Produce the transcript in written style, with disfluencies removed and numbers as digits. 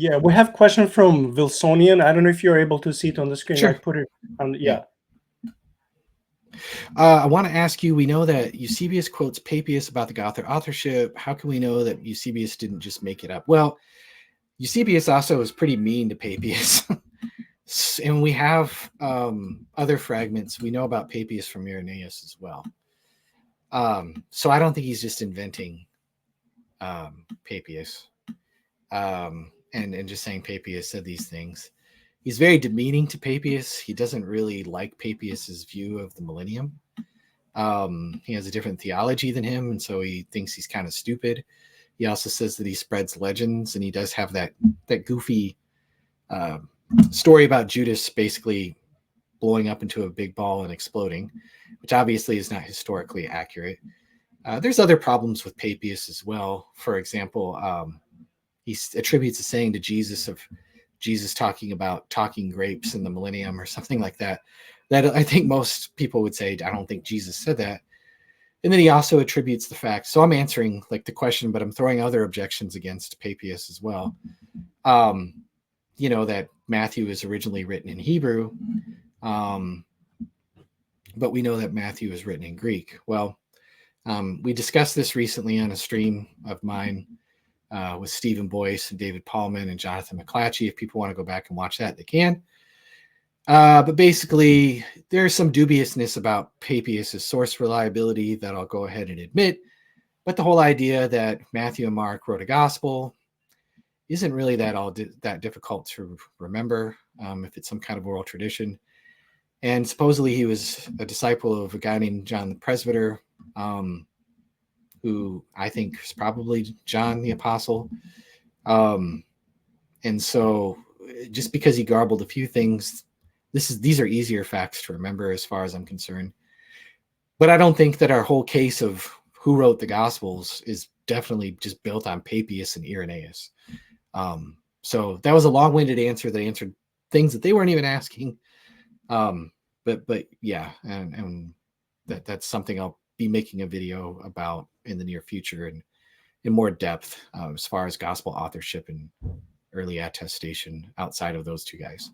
Yeah, we have question from Wilsonian. I don't know if you're able to see it on the screen. I Sure. put it on. Yeah. Yeah. I want to ask you, we know that Eusebius quotes Papias about the authorship. How can we know that Eusebius didn't just make it up? Well, Eusebius also was pretty mean to Papias. And we have other fragments. We know about Papias from Irenaeus as well. So I don't think he's just inventing Papias and just saying Papias said these things. He's very demeaning to Papias. He doesn't really like Papias's view of the millennium. He has a different theology than him, and so he thinks he's kind of stupid. He also says that he spreads legends, and he does have that goofy story about Judas basically blowing up into a big ball and exploding, which obviously is not historically accurate. There's other problems with Papias as well. For example, he attributes a saying to Jesus of Jesus talking about talking grapes in the millennium or something like that. That I think most people would say, I don't think Jesus said that. And then he also attributes the fact. So I'm answering like the question, but I'm throwing other objections against Papias as well. That Matthew is originally written in Hebrew, but we know that Matthew is written in Greek. Well, we discussed this recently on a stream of mine with Stephen Boyce and David Paulman and Jonathan McClatchy. If people want to go back and watch that, they can. But basically, there's some dubiousness about Papias' source reliability that I'll go ahead and admit. But the whole idea that Matthew and Mark wrote a gospel isn't really that difficult to remember if it's some kind of oral tradition. And supposedly he was a disciple of a guy named John the Presbyter, who I think is probably John the Apostle. And so just because he garbled a few things, these are easier facts to remember as far as I'm concerned. But I don't think that our whole case of who wrote the Gospels is definitely just built on Papias and Irenaeus. So that was a long-winded answer that answered things that they weren't even asking. But yeah, and that's something I'll be making a video about in the near future and in more depth as far as gospel authorship and early attestation outside of those two guys.